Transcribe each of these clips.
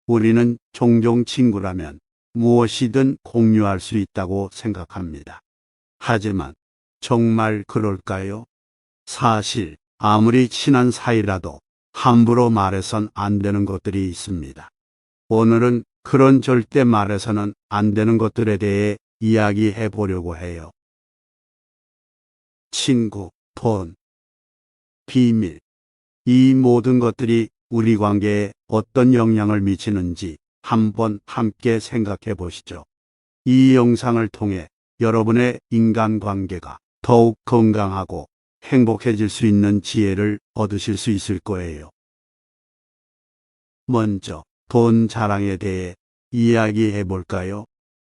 우리는 종종 친구라면 무엇이든 공유할 수 있다고 생각합니다. 하지만 정말 그럴까요? 사실 아무리 친한 사이라도 함부로 말해선 안 되는 것들이 있습니다. 오늘은 그런 절대 말해서는 안 되는 것들에 대해 이야기해 보려고 해요. 친구, 돈, 비밀. 이 모든 것들이 우리 관계에 어떤 영향을 미치는지 한번 함께 생각해 보시죠. 이 영상을 통해 여러분의 인간관계가 더욱 건강하고 행복해질 수 있는 지혜를 얻으실 수 있을 거예요. 먼저 돈 자랑에 대해 이야기해 볼까요?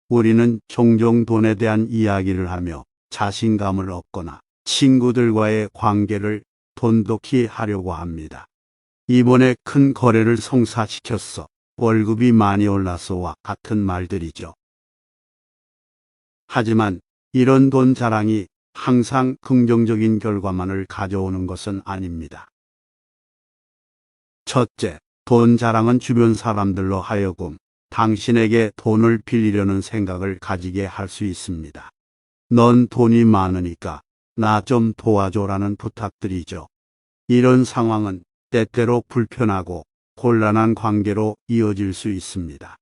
우리는 종종 돈에 대한 이야기를 하며 자신감을 얻거나 친구들과의 관계를 돈독히 하려고 합니다. 이번에 큰 거래를 성사시켰어. 월급이 많이 올랐어와 같은 말들이죠. 하지만 이런 돈 자랑이 항상 긍정적인 결과만을 가져오는 것은 아닙니다. 첫째, 돈 자랑은 주변 사람들로 하여금 당신에게 돈을 빌리려는 생각을 가지게 할 수 있습니다. 넌 돈이 많으니까 나 좀 도와줘라는 부탁들이죠. 이런 상황은 때때로 불편하고 곤란한 관계로 이어질 수 있습니다.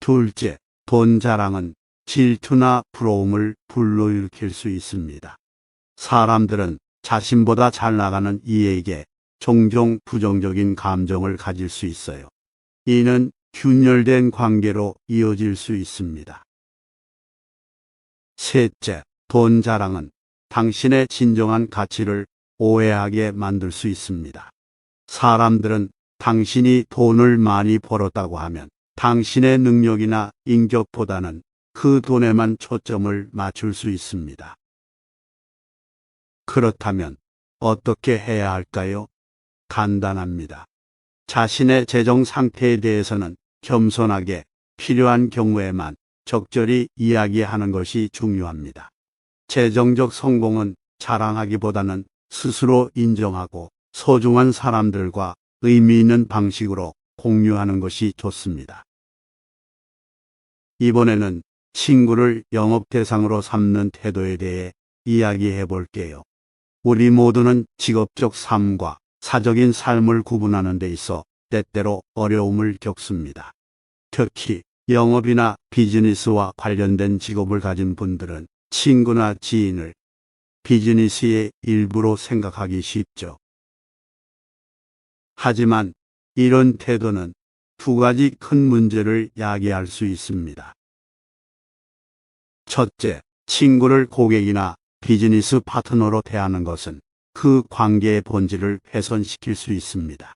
둘째, 돈 자랑은 질투나 부러움을 불러일으킬 수 있습니다. 사람들은 자신보다 잘 나가는 이에게 종종 부정적인 감정을 가질 수 있어요. 이는 균열된 관계로 이어질 수 있습니다. 셋째, 돈 자랑은 당신의 진정한 가치를 오해하게 만들 수 있습니다. 사람들은 당신이 돈을 많이 벌었다고 하면 당신의 능력이나 인격보다는 그 돈에만 초점을 맞출 수 있습니다. 그렇다면 어떻게 해야 할까요? 간단합니다. 자신의 재정 상태에 대해서는 겸손하게 필요한 경우에만 적절히 이야기하는 것이 중요합니다. 재정적 성공은 자랑하기보다는 스스로 인정하고 소중한 사람들과 의미 있는 방식으로 공유하는 것이 좋습니다. 이번에는 친구를 영업 대상으로 삼는 태도에 대해 이야기해 볼게요. 우리 모두는 직업적 삶과 사적인 삶을 구분하는 데 있어 때때로 어려움을 겪습니다. 특히 영업이나 비즈니스와 관련된 직업을 가진 분들은 친구나 지인을 비즈니스의 일부로 생각하기 쉽죠. 하지만 이런 태도는 두 가지 큰 문제를 야기할 수 있습니다. 첫째, 친구를 고객이나 비즈니스 파트너로 대하는 것은 그 관계의 본질을 훼손시킬 수 있습니다.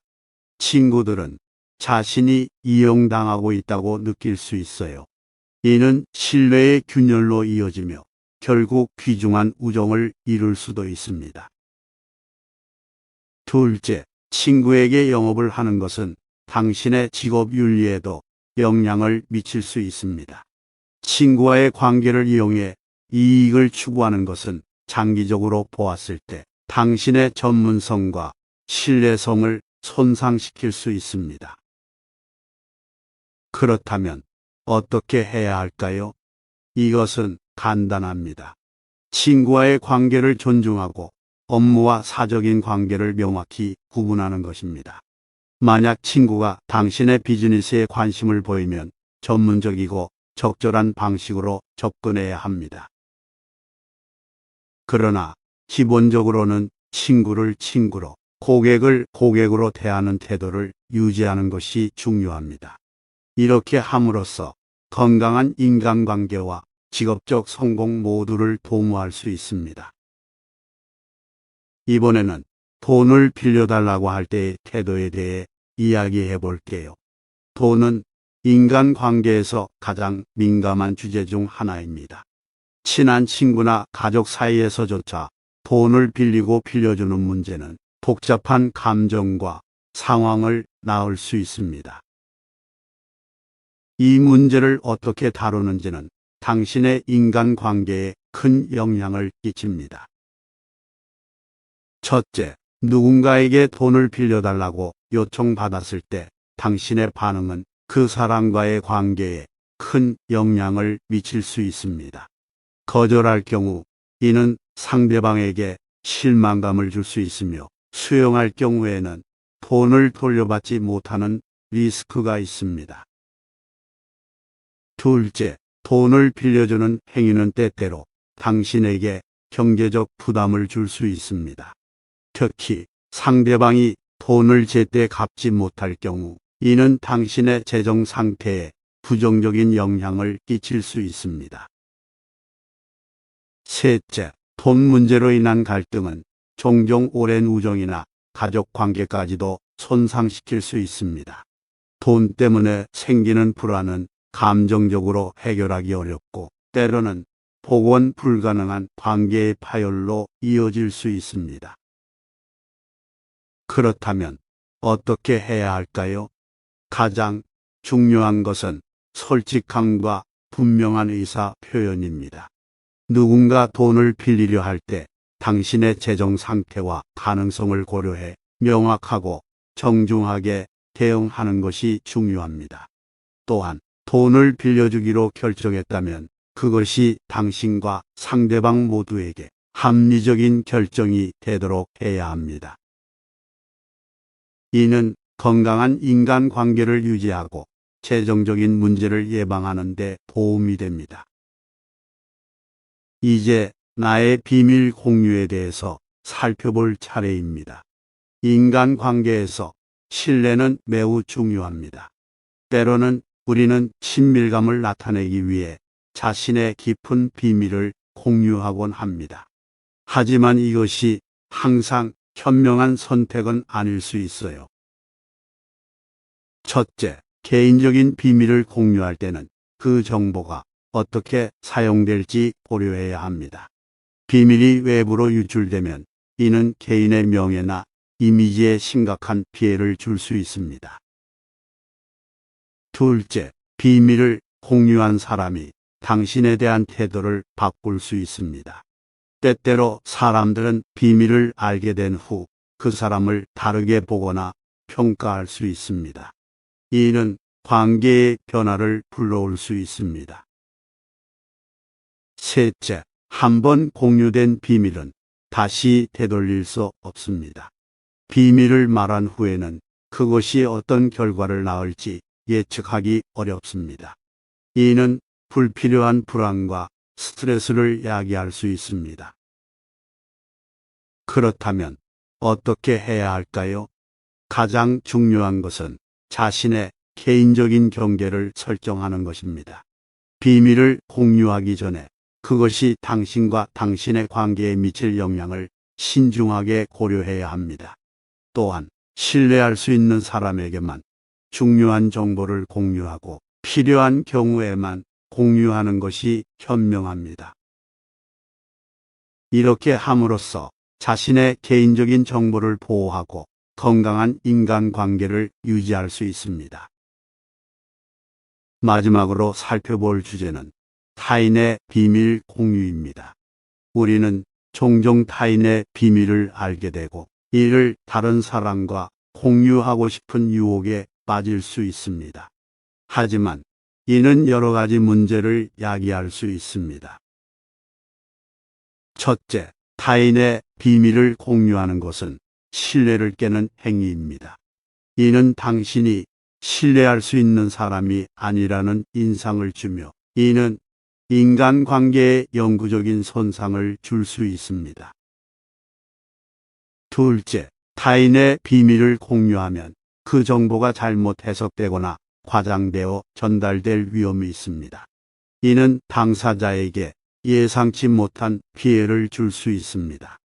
친구들은 자신이 이용당하고 있다고 느낄 수 있어요. 이는 신뢰의 균열로 이어지며 결국 귀중한 우정을 이룰 수도 있습니다. 둘째, 친구에게 영업을 하는 것은 당신의 직업 윤리에도 영향을 미칠 수 있습니다. 친구와의 관계를 이용해 이익을 추구하는 것은 장기적으로 보았을 때 당신의 전문성과 신뢰성을 손상시킬 수 있습니다. 그렇다면 어떻게 해야 할까요? 이것은 간단합니다. 친구와의 관계를 존중하고 업무와 사적인 관계를 명확히 구분하는 것입니다. 만약 친구가 당신의 비즈니스에 관심을 보이면 전문적이고 적절한 방식으로 접근해야 합니다. 그러나 기본적으로는 친구를 친구로, 고객을 고객으로 대하는 태도를 유지하는 것이 중요합니다. 이렇게 함으로써 건강한 인간관계와 직업적 성공 모두를 도모할 수 있습니다. 이번에는 돈을 빌려달라고 할 때의 태도에 대해 이야기해 볼게요. 돈은 인간관계에서 가장 민감한 주제 중 하나입니다. 친한 친구나 가족 사이에서조차 돈을 빌리고 빌려주는 문제는 복잡한 감정과 상황을 낳을 수 있습니다. 이 문제를 어떻게 다루는지는 당신의 인간관계에 큰 영향을 끼칩니다. 첫째, 누군가에게 돈을 빌려달라고 요청받았을 때 당신의 반응은 그 사람과의 관계에 큰 영향을 미칠 수 있습니다. 거절할 경우 이는 상대방에게 실망감을 줄 수 있으며 수용할 경우에는 돈을 돌려받지 못하는 리스크가 있습니다. 둘째, 돈을 빌려주는 행위는 때때로 당신에게 경제적 부담을 줄 수 있습니다. 특히 상대방이 돈을 제때 갚지 못할 경우 이는 당신의 재정 상태에 부정적인 영향을 끼칠 수 있습니다. 셋째, 돈 문제로 인한 갈등은 종종 오랜 우정이나 가족 관계까지도 손상시킬 수 있습니다. 돈 때문에 생기는 불안은 감정적으로 해결하기 어렵고 때로는 복원 불가능한 관계의 파열로 이어질 수 있습니다. 그렇다면 어떻게 해야 할까요? 가장 중요한 것은 솔직함과 분명한 의사 표현입니다. 누군가 돈을 빌리려 할 때 당신의 재정 상태와 가능성을 고려해 명확하고 정중하게 대응하는 것이 중요합니다. 또한 돈을 빌려주기로 결정했다면 그것이 당신과 상대방 모두에게 합리적인 결정이 되도록 해야 합니다. 이는 건강한 인간관계를 유지하고 재정적인 문제를 예방하는 데 도움이 됩니다. 이제 나의 비밀 공유에 대해서 살펴볼 차례입니다. 인간관계에서 신뢰는 매우 중요합니다. 때로는 우리는 친밀감을 나타내기 위해 자신의 깊은 비밀을 공유하곤 합니다. 하지만 이것이 항상 현명한 선택은 아닐 수 있어요. 첫째, 개인적인 비밀을 공유할 때는 그 정보가 어떻게 사용될지 고려해야 합니다. 비밀이 외부로 유출되면 이는 개인의 명예나 이미지에 심각한 피해를 줄 수 있습니다. 둘째, 비밀을 공유한 사람이 당신에 대한 태도를 바꿀 수 있습니다. 때때로 사람들은 비밀을 알게 된 후 그 사람을 다르게 보거나 평가할 수 있습니다. 이는 관계의 변화를 불러올 수 있습니다. 셋째, 한번 공유된 비밀은 다시 되돌릴 수 없습니다. 비밀을 말한 후에는 그것이 어떤 결과를 낳을지 예측하기 어렵습니다. 이는 불필요한 불안과 스트레스를 야기할 수 있습니다. 그렇다면 어떻게 해야 할까요? 가장 중요한 것은 자신의 개인적인 경계를 설정하는 것입니다. 비밀을 공유하기 전에 그것이 당신과 당신의 관계에 미칠 영향을 신중하게 고려해야 합니다. 또한 신뢰할 수 있는 사람에게만 중요한 정보를 공유하고 필요한 경우에만 공유하는 것이 현명합니다. 이렇게 함으로써 자신의 개인적인 정보를 보호하고 건강한 인간관계를 유지할 수 있습니다. 마지막으로 살펴볼 주제는 타인의 비밀 공유입니다. 우리는 종종 타인의 비밀을 알게 되고 이를 다른 사람과 공유하고 싶은 유혹에 빠질 수 있습니다. 하지만 이는 여러 가지 문제를 야기할 수 있습니다. 첫째, 타인의 비밀을 공유하는 것은 신뢰를 깨는 행위입니다. 이는 당신이 신뢰할 수 있는 사람이 아니라는 인상을 주며 이는 인간관계에 영구적인 손상을 줄 수 있습니다. 둘째, 타인의 비밀을 공유하면 그 정보가 잘못 해석되거나 과장되어 전달될 위험이 있습니다. 이는 당사자에게 예상치 못한 피해를 줄 수 있습니다.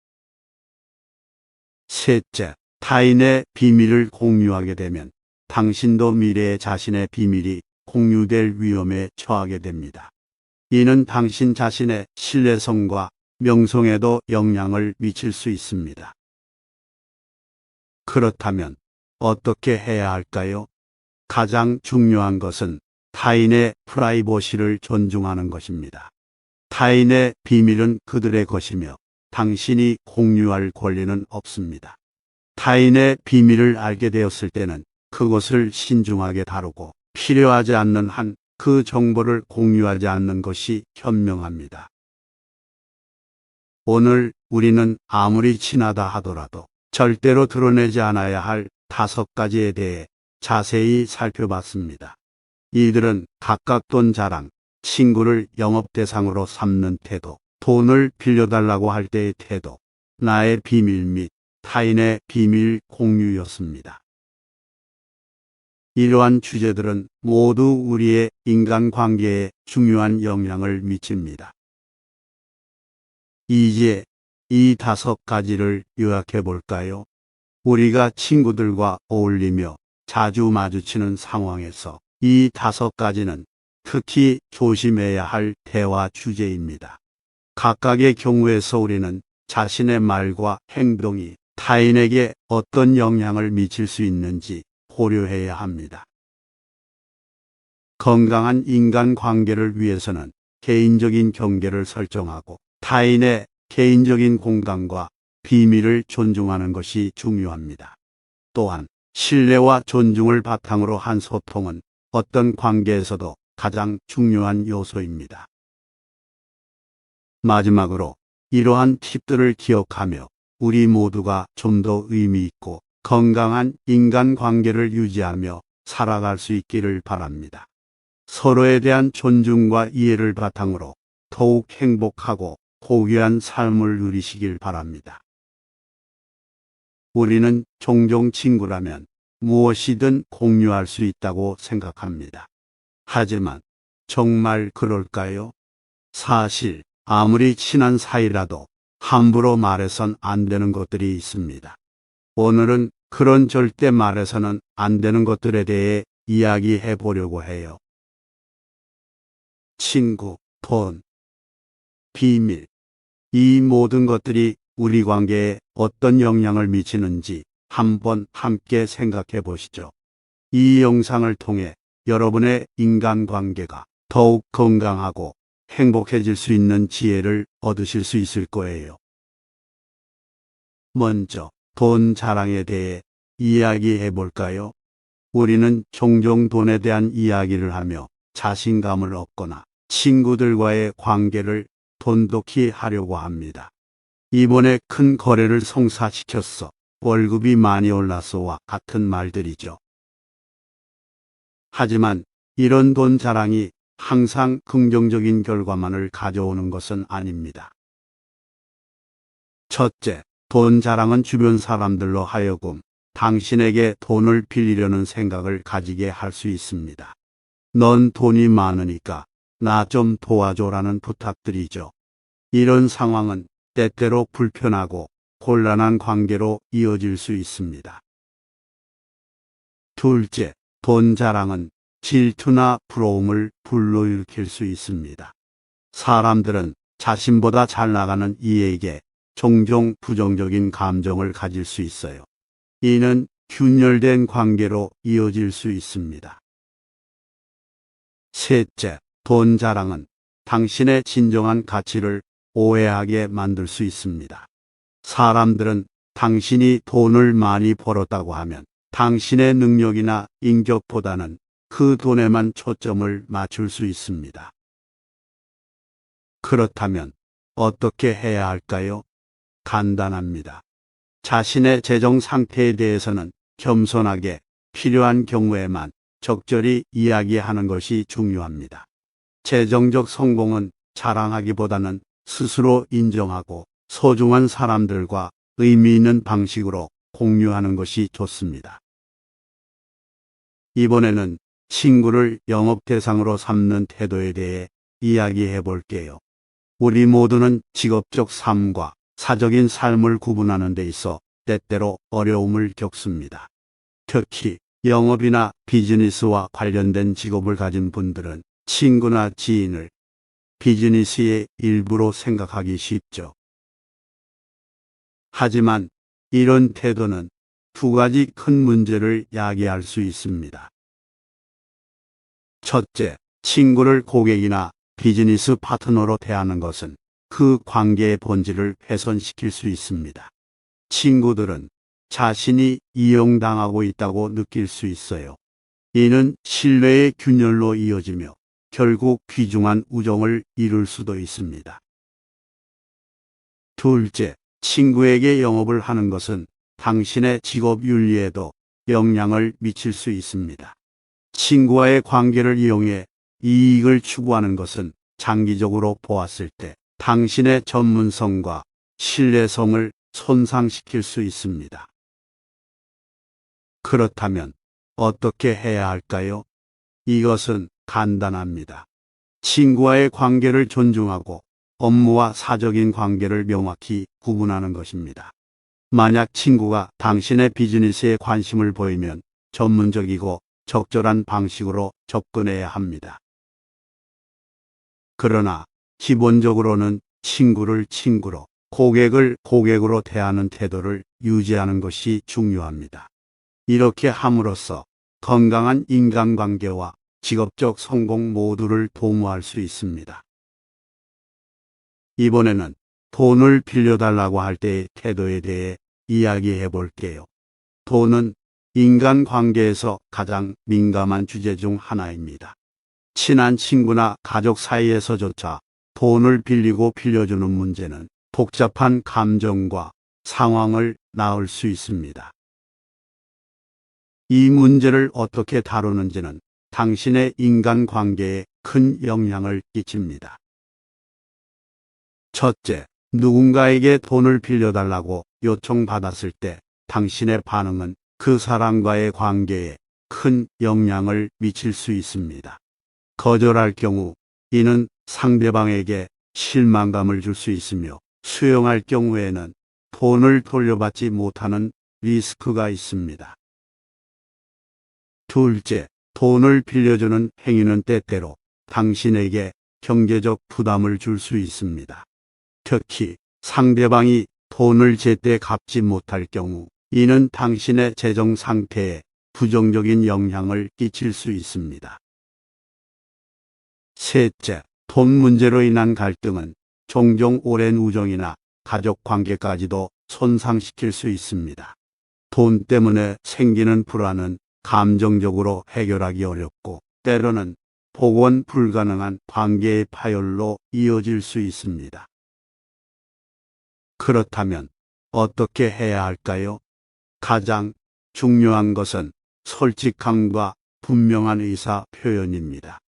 셋째, 타인의 비밀을 공유하게 되면 당신도 미래에 자신의 비밀이 공유될 위험에 처하게 됩니다. 이는 당신 자신의 신뢰성과 명성에도 영향을 미칠 수 있습니다. 그렇다면 어떻게 해야 할까요? 가장 중요한 것은 타인의 프라이버시를 존중하는 것입니다. 타인의 비밀은 그들의 것이며 당신이 공유할 권리는 없습니다. 타인의 비밀을 알게 되었을 때는 그것을 신중하게 다루고 필요하지 않는 한 그 정보를 공유하지 않는 것이 현명합니다. 오늘 우리는 아무리 친하다 하더라도 절대로 드러내지 않아야 할 5가지에 대해 자세히 살펴봤습니다. 이들은 각각 돈 자랑, 친구를 영업 대상으로 삼는 태도, 돈을 빌려달라고 할 때의 태도, 나의 비밀 및 타인의 비밀 공유였습니다. 이러한 주제들은 모두 우리의 인간관계에 중요한 영향을 미칩니다. 이제 이 5가지를 요약해 볼까요? 우리가 친구들과 어울리며 자주 마주치는 상황에서 이 5가지는 특히 조심해야 할 대화 주제입니다. 각각의 경우에서 우리는 자신의 말과 행동이 타인에게 어떤 영향을 미칠 수 있는지 고려해야 합니다. 건강한 인간관계를 위해서는 개인적인 경계를 설정하고 타인의 개인적인 공간과 비밀을 존중하는 것이 중요합니다. 또한 신뢰와 존중을 바탕으로 한 소통은 어떤 관계에서도 가장 중요한 요소입니다. 마지막으로 이러한 팁들을 기억하며 우리 모두가 좀 더 의미 있고 건강한 인간관계를 유지하며 살아갈 수 있기를 바랍니다. 서로에 대한 존중과 이해를 바탕으로 더욱 행복하고 고귀한 삶을 누리시길 바랍니다. 우리는 종종 친구라면 무엇이든 공유할 수 있다고 생각합니다. 하지만 정말 그럴까요? 사실 아무리 친한 사이라도 함부로 말해선 안 되는 것들이 있습니다. 오늘은 그런 절대 말해서는 안 되는 것들에 대해 이야기해 보려고 해요. 친구, 돈, 비밀. 이 모든 것들이 우리 관계에 어떤 영향을 미치는지 한번 함께 생각해 보시죠. 이 영상을 통해 여러분의 인간관계가 더욱 건강하고 행복해질 수 있는 지혜를 얻으실 수 있을 거예요. 먼저 돈 자랑에 대해 이야기해 볼까요? 우리는 종종 돈에 대한 이야기를 하며 자신감을 얻거나 친구들과의 관계를 돈독히 하려고 합니다. 이번에 큰 거래를 성사시켰어. 월급이 많이 올랐어와 같은 말들이죠. 하지만 이런 돈 자랑이 항상 긍정적인 결과만을 가져오는 것은 아닙니다. 첫째, 돈 자랑은 주변 사람들로 하여금 당신에게 돈을 빌리려는 생각을 가지게 할 수 있습니다. 넌 돈이 많으니까 나 좀 도와줘라는 부탁들이죠. 이런 상황은 때때로 불편하고 곤란한 관계로 이어질 수 있습니다. 둘째, 돈 자랑은 질투나 부러움을 불러일으킬 수 있습니다. 사람들은 자신보다 잘 나가는 이에게 종종 부정적인 감정을 가질 수 있어요. 이는 균열된 관계로 이어질 수 있습니다. 셋째, 돈 자랑은 당신의 진정한 가치를 오해하게 만들 수 있습니다. 사람들은 당신이 돈을 많이 벌었다고 하면 당신의 능력이나 인격보다는 그 돈에만 초점을 맞출 수 있습니다. 그렇다면 어떻게 해야 할까요? 간단합니다. 자신의 재정 상태에 대해서는 겸손하게 필요한 경우에만 적절히 이야기하는 것이 중요합니다. 재정적 성공은 자랑하기보다는 스스로 인정하고 소중한 사람들과 의미 있는 방식으로 공유하는 것이 좋습니다. 이번에는 친구를 영업 대상으로 삼는 태도에 대해 이야기해 볼게요. 우리 모두는 직업적 삶과 사적인 삶을 구분하는 데 있어 때때로 어려움을 겪습니다. 특히 영업이나 비즈니스와 관련된 직업을 가진 분들은 친구나 지인을 비즈니스의 일부로 생각하기 쉽죠. 하지만 이런 태도는 2가지 큰 문제를 야기할 수 있습니다. 첫째, 친구를 고객이나 비즈니스 파트너로 대하는 것은 그 관계의 본질을 훼손시킬 수 있습니다. 친구들은 자신이 이용당하고 있다고 느낄 수 있어요. 이는 신뢰의 균열로 이어지며 결국 귀중한 우정을 이룰 수도 있습니다. 둘째, 친구에게 영업을 하는 것은 당신의 직업 윤리에도 영향을 미칠 수 있습니다. 친구와의 관계를 이용해 이익을 추구하는 것은 장기적으로 보았을 때 당신의 전문성과 신뢰성을 손상시킬 수 있습니다. 그렇다면 어떻게 해야 할까요? 이것은 간단합니다. 친구와의 관계를 존중하고 업무와 사적인 관계를 명확히 구분하는 것입니다. 만약 친구가 당신의 비즈니스에 관심을 보이면 전문적이고 적절한 방식으로 접근해야 합니다. 그러나 기본적으로는 친구를 친구로, 고객을 고객으로 대하는 태도를 유지하는 것이 중요합니다. 이렇게 함으로써 건강한 인간관계와 직업적 성공 모두를 도모할 수 있습니다. 이번에는 돈을 빌려달라고 할 때의 태도에 대해 이야기해 볼게요. 돈은 인간관계에서 가장 민감한 주제 중 하나입니다. 친한 친구나 가족 사이에서조차 돈을 빌리고 빌려주는 문제는 복잡한 감정과 상황을 낳을 수 있습니다. 이 문제를 어떻게 다루는지는 당신의 인간관계에 큰 영향을 끼칩니다. 첫째, 누군가에게 돈을 빌려달라고 요청받았을 때 당신의 반응은 그 사람과의 관계에 큰 영향을 미칠 수 있습니다. 거절할 경우 이는 상대방에게 실망감을 줄 수 있으며 수용할 경우에는 돈을 돌려받지 못하는 리스크가 있습니다. 둘째, 돈을 빌려주는 행위는 때때로 당신에게 경제적 부담을 줄 수 있습니다. 특히 상대방이 돈을 제때 갚지 못할 경우 이는 당신의 재정 상태에 부정적인 영향을 끼칠 수 있습니다. 셋째, 돈 문제로 인한 갈등은 종종 오랜 우정이나 가족 관계까지도 손상시킬 수 있습니다. 돈 때문에 생기는 불안은 감정적으로 해결하기 어렵고 때로는 복원 불가능한 관계의 파열로 이어질 수 있습니다. 그렇다면 어떻게 해야 할까요? 가장 중요한 것은 솔직함과 분명한 의사 표현입니다.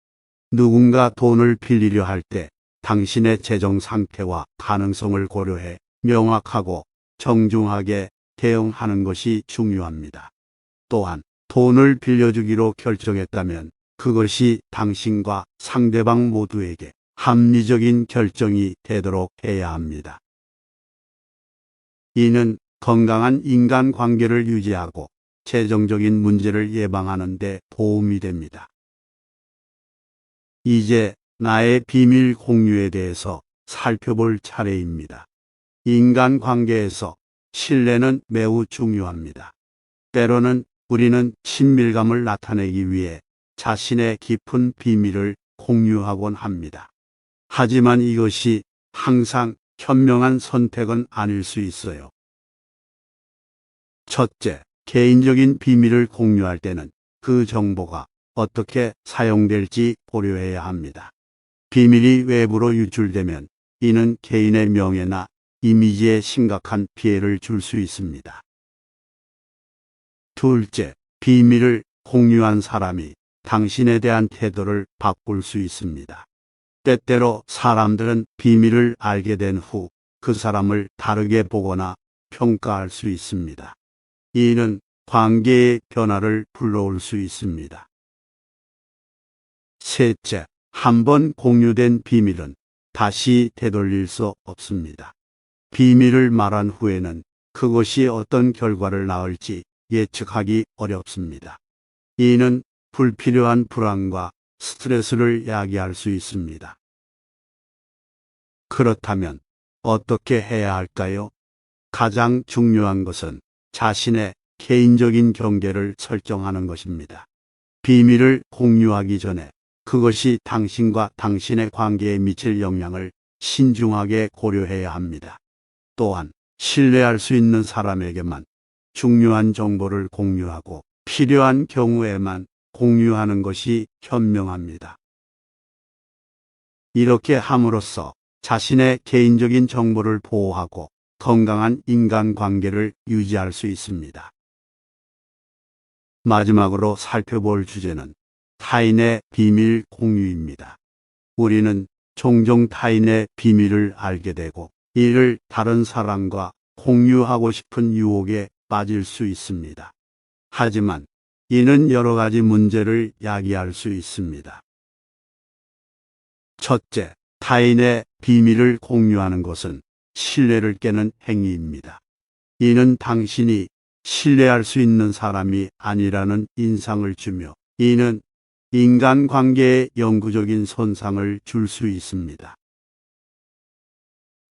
누군가 돈을 빌리려 할 때 당신의 재정 상태와 가능성을 고려해 명확하고 정중하게 대응하는 것이 중요합니다. 또한 돈을 빌려주기로 결정했다면 그것이 당신과 상대방 모두에게 합리적인 결정이 되도록 해야 합니다. 이는 건강한 인간관계를 유지하고 재정적인 문제를 예방하는 데 도움이 됩니다. 이제 나의 비밀 공유에 대해서 살펴볼 차례입니다. 인간관계에서 신뢰는 매우 중요합니다. 때로는 우리는 친밀감을 나타내기 위해 자신의 깊은 비밀을 공유하곤 합니다. 하지만 이것이 항상 현명한 선택은 아닐 수 있어요. 첫째, 개인적인 비밀을 공유할 때는 그 정보가 어떻게 사용될지 고려해야 합니다. 비밀이 외부로 유출되면 이는 개인의 명예나 이미지에 심각한 피해를 줄 수 있습니다. 둘째, 비밀을 공유한 사람이 당신에 대한 태도를 바꿀 수 있습니다. 때때로 사람들은 비밀을 알게 된 후 그 사람을 다르게 보거나 평가할 수 있습니다. 이는 관계의 변화를 불러올 수 있습니다. 셋째, 한번 공유된 비밀은 다시 되돌릴 수 없습니다. 비밀을 말한 후에는 그것이 어떤 결과를 낳을지 예측하기 어렵습니다. 이는 불필요한 불안과 스트레스를 야기할 수 있습니다. 그렇다면 어떻게 해야 할까요? 가장 중요한 것은 자신의 개인적인 경계를 설정하는 것입니다. 비밀을 공유하기 전에 그것이 당신과 당신의 관계에 미칠 영향을 신중하게 고려해야 합니다. 또한 신뢰할 수 있는 사람에게만 중요한 정보를 공유하고 필요한 경우에만 공유하는 것이 현명합니다. 이렇게 함으로써 자신의 개인적인 정보를 보호하고 건강한 인간관계를 유지할 수 있습니다. 마지막으로 살펴볼 주제는 타인의 비밀 공유입니다. 우리는 종종 타인의 비밀을 알게 되고 이를 다른 사람과 공유하고 싶은 유혹에 빠질 수 있습니다. 하지만 이는 여러 가지 문제를 야기할 수 있습니다. 첫째, 타인의 비밀을 공유하는 것은 신뢰를 깨는 행위입니다. 이는 당신이 신뢰할 수 있는 사람이 아니라는 인상을 주며 이는 인간관계에 영구적인 손상을 줄 수 있습니다.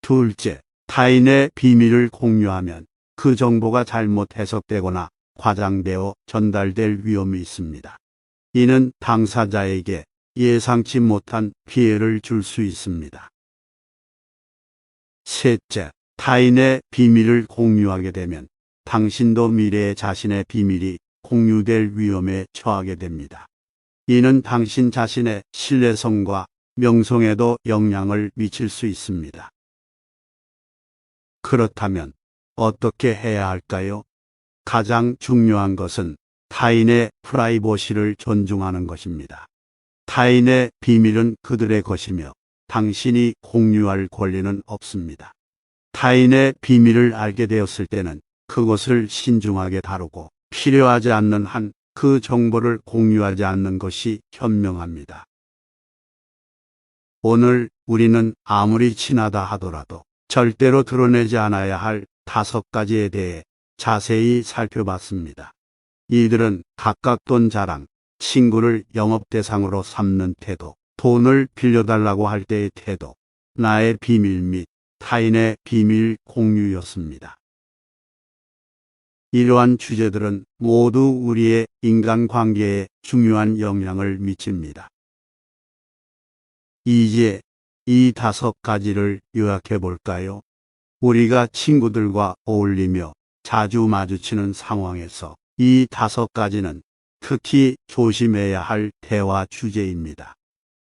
둘째, 타인의 비밀을 공유하면 그 정보가 잘못 해석되거나 과장되어 전달될 위험이 있습니다. 이는 당사자에게 예상치 못한 피해를 줄 수 있습니다. 셋째, 타인의 비밀을 공유하게 되면 당신도 미래에 자신의 비밀이 공유될 위험에 처하게 됩니다. 이는 당신 자신의 신뢰성과 명성에도 영향을 미칠 수 있습니다. 그렇다면 어떻게 해야 할까요? 가장 중요한 것은 타인의 프라이버시를 존중하는 것입니다. 타인의 비밀은 그들의 것이며 당신이 공유할 권리는 없습니다. 타인의 비밀을 알게 되었을 때는 그것을 신중하게 다루고 필요하지 않는 한 그 정보를 공유하지 않는 것이 현명합니다. 오늘 우리는 아무리 친하다 하더라도 절대로 드러내지 않아야 할 5가지에 대해 자세히 살펴봤습니다. 이들은 각각 돈 자랑, 친구를 영업 대상으로 삼는 태도, 돈을 빌려달라고 할 때의 태도, 나의 비밀 및 타인의 비밀 공유였습니다. 이러한 주제들은 모두 우리의 인간관계에 중요한 영향을 미칩니다. 이제 이 5가지를 요약해 볼까요? 우리가 친구들과 어울리며 자주 마주치는 상황에서 이 5가지는 특히 조심해야 할 대화 주제입니다.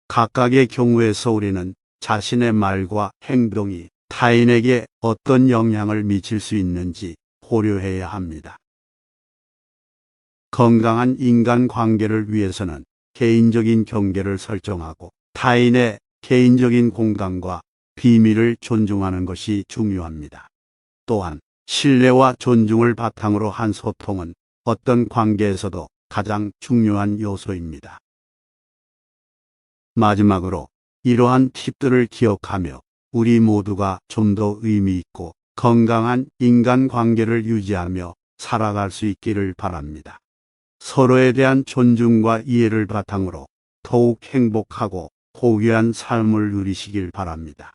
각각의 경우에서 우리는 자신의 말과 행동이 타인에게 어떤 영향을 미칠 수 있는지 고려해야 합니다. 건강한 인간관계를 위해서는 개인적인 경계를 설정하고 타인의 개인적인 공간과 비밀을 존중하는 것이 중요합니다. 또한 신뢰와 존중을 바탕으로 한 소통은 어떤 관계에서도 가장 중요한 요소입니다. 마지막으로 이러한 팁들을 기억하며 우리 모두가 좀 더 의미 있고 건강한 인간관계를 유지하며 살아갈 수 있기를 바랍니다. 서로에 대한 존중과 이해를 바탕으로 더욱 행복하고 고귀한 삶을 누리시길 바랍니다.